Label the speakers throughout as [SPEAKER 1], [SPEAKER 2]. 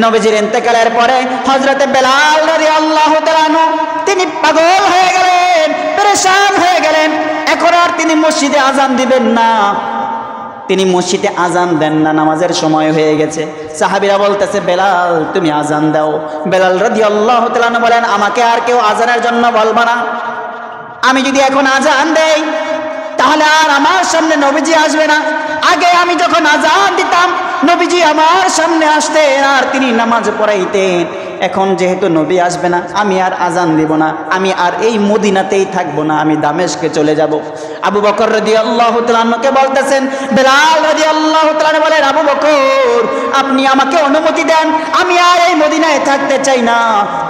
[SPEAKER 1] নবীজির ইন্তেকালের পরে হযরতে বেলাল রাদিয়াল্লাহু তাআলা আনহু তিনি পাগল হয়ে গেলেন, পেরেশান হয়ে গেলেন। এখন আর তিনি মসজিদে আজান দিবেন না, তিনি মসজিদে আজান দেন না, নামাজের সময় হয়ে গেছে। সাহাবীরা বলতেছে, বেলাল তুমি আজান দাও। বেলাল রাদিয়াল্লাহু তাআলা আনহু বলেন, আমাকে আর কেউ আজানের জন্য বলবা না। আমি যদি এখন আজান দেই তাহলে আর আমার সামনে নবীজি আসবে না। আগে আমি যখন আজান দিতাম নবীজি আমার সামনে আসতেন আর তিনি নামাজ পড়াইতেন। এখন যেহেতু নবী আসবে না, আমি আর আজান দিব না, আমি আর এই মদিনাতেই থাকবো না, আমি দামেস্কে চলে যাব। আবু বকর রাদিয়াল্লাহু তাআলা আনহুকে বলতেছেন, বেলাল রাদিয়াল্লাহু তাআলা আনহু বলেন, আবু বকর আপনি আমাকে অনুমতি দেন, আমি আর এই মদিনায় থাকতে চাই না,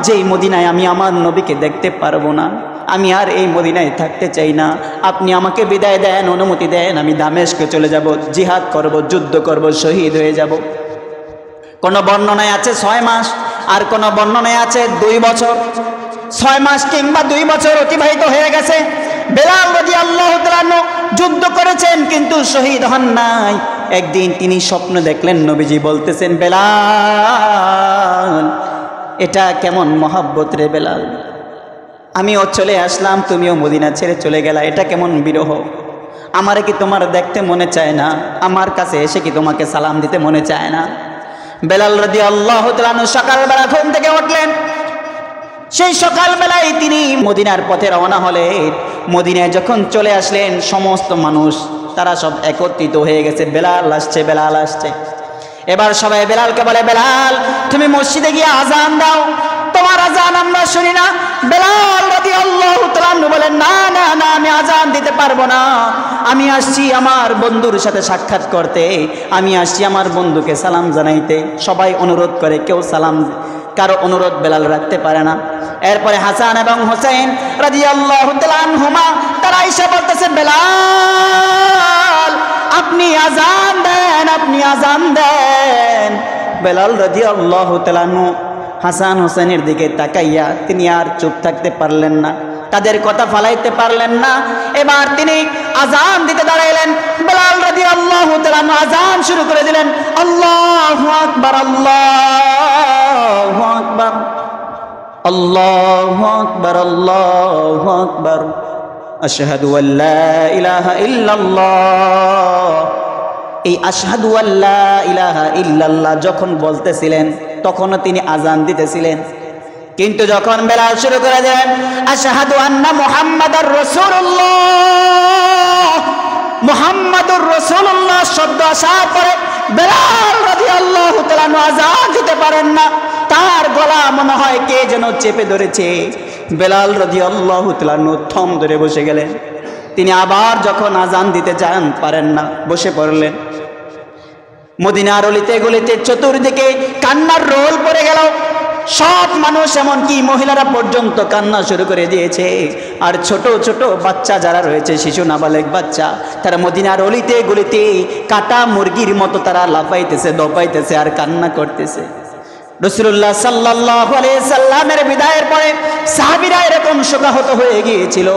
[SPEAKER 1] যেই মদিনায় আমি আমার নবীকে দেখতে পারবো না, আমি আর এই মদিনায় থাকতে চাই না। আপনি আমাকে বিদায় দেন, অনুমতি দেন, আমি দামেস্কে চলে যাব, জিহাদ করব, যুদ্ধ করব, শহীদ হয়ে যাব। কোন বর্ণনায় আছে 6 মাস, আর কোন বর্ণনায় আছে 2 বছর। 6 মাস কিংবা 2 বছর অতিবাহিত হয়ে গেছে। বেলাল রাদিয়াল্লাহু তাআলা আনহু যুদ্ধ করেছেন কিন্তু শহীদ হন নাই। একদিন তিনি স্বপ্ন দেখলেন, নবীজি বলতেছেন, বেলাল এটা কেমন মহব্বত রে বেলাল, আমিও চলে আসলাম, তুমিও মদিনা ছেড়ে চলে গেলা, এটা কেমন বিরহ। আমারে কি তোমার দেখতে মনে চায় না? আমার কাছে এসে কি তোমাকে সালাম দিতে মনে চায় না? বেলাল রাদিয়াল্লাহু তাআলা আনহু সকালবেলা ঘুম থেকে উঠলেন। সেই সকালবেলায় তিনি মদিনার পথে রওনা হলেন। মদিনায় যখন চলে আসলেন, সমস্ত মানুষ তারা সব একত্রিত হয়ে গেছে, বেলাল আসছে, বেলাল আসছে। এবার সবাই বেলালকে বলে, বেলাল তুমি মসজিদে গিয়ে আজান দাও, তোমার আজান আমরা শুনি না। বেলাল রাদিয়াল্লাহু তাআলা আনহু বলেন, না না না, আমি আজান দিতে পারবো না, আমি আসছি আমার বন্ধুর সাথে সাক্ষাৎ করতে, আমি আসছি আমার বন্ধুকে সালাম জানাইতে। সবাই অনুরোধ করে, কেউ সালাম কারো অনুরোধ বেলাল রাখতে পারে না। এরপরে হাসান এবং হোসেন রাদিয়াল্লাহু তাআলা আনহুমা তারা এসে বলতেছে, বেলাল আপনি আজান দেন, আপনি আজান দেন। বেলাল রাদিয়াল্লাহু তাআলা আনহু হাসান হোসেনের দিকে তাকাইয়া তিনি আর চুপ থাকতে পারলেন না, তাদের কথা ফালাইতে পারলেন না। এবার তিনি আজান দিতে দাঁড়াইলেন। বেলাল রাদিয়াল্লাহু তাআলা আনহু আজান শুরু করে দিলেন, আল্লাহু আকবার, আল্লাহু আকবার, আল্লাহু আকবার, আল্লাহু আকবার, আশহাদু আল্লা ইলাহা ইল্লাল্লাহ। এই আশহাদু আল্লা ইলাহা ইল্লাল্লাহ যখন বলতেছিলেন তখনও তিনি আজান দিতেছিলেন। কিন্তু যখন বেলাল শুরু করে দিলেন, আশহাদু আন্না মুহাম্মাদার রাসূলুল্লাহ, মুহাম্মাদুর রাসূলুল্লাহ শব্দ আসার পরে বেলাল রাদিয়াল্লাহু তাআলা আজান দিতে পারেন না, তার গলা মনে হয় কে যেন চেপে ধরেছে। বেলাল রাদিয়াল্লাহু তাআলা থম ধরে বসে গেলেন। তিনি আবার যখন আজান দিতে চান, পারেন না, বসে পড়লেন। মদিনার অলিতে গলিতে চতুর্দিকে কান্নার রোল পড়ে গেল। সব মানুষ, এমনকি মহিলারা পর্যন্ত কান্না শুরু করে দিয়েছে। আর ছোট ছোট বাচ্চা যারা রয়েছে, শিশু নাবালেগ বাচ্চা, তারা মদিনার অলিতে গলিতে কাটা মুরগির মতো তারা লাফাইতেছে, দপাইতেছে আর কান্না করতেছে। রাসূলুল্লাহ সাল্লাল্লাহু আলাইহি সাল্লামের বিদায়ের পরে সাহাবীরা এরকম শোকাহত হয়ে গিয়েছিল,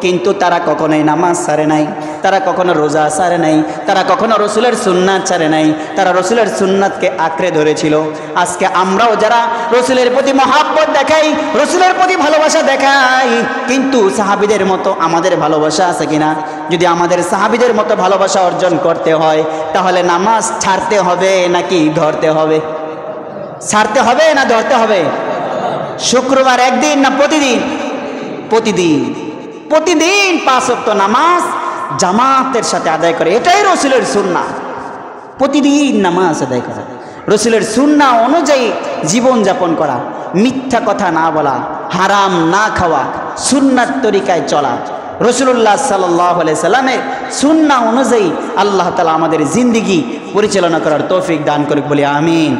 [SPEAKER 1] কিন্তু তারা কখনোই নামাজ ছাড়ে নাই, তারা কখনো রোজা ছাড়ে নাই, তারা কখনো রসুলের সুন্নাত ছাড়ে নাই, তারা রসুলের সুন্নাতকে আঁকড়ে ধরেছিল। আজকে আমরাও যারা রসুলের প্রতি মহাব্বত দেখাই, রসুলের প্রতি ভালোবাসা দেখাই, কিন্তু সাহাবীদের মতো আমাদের ভালোবাসা আছে কিনা? যদি আমাদের সাহাবীদের মতো ভালোবাসা অর্জন করতে হয় তাহলে নামাজ ছাড়তে হবে নাকি ধরতে হবে? ছাড়তে হবে না ধরতে হবে? শুক্রবার একদিন না প্রতিদিন? প্রতিদিন। প্রতিদিন 5 ওয়াক্ত নামাজ জামাতের সাথে আদায় করে, এটাই রসুলের সুন্নাহ। প্রতিদিন নামাজ আদায় করা, রসুলের সুন্নাহ অনুযায়ী জীবন যাপন করা, মিথ্যা কথা না বলা, হারাম না খাওয়া, সুন্নাত তরিকায় চলা। রাসূলুল্লাহ সাল্লাল্লাহু আলাইহি সাল্লামের সুন্নাহ অনুযায়ী আল্লাহ তাআলা আমাদের জিন্দেগি পরিচালনা করার তৌফিক দান করুক, বলি আমিন।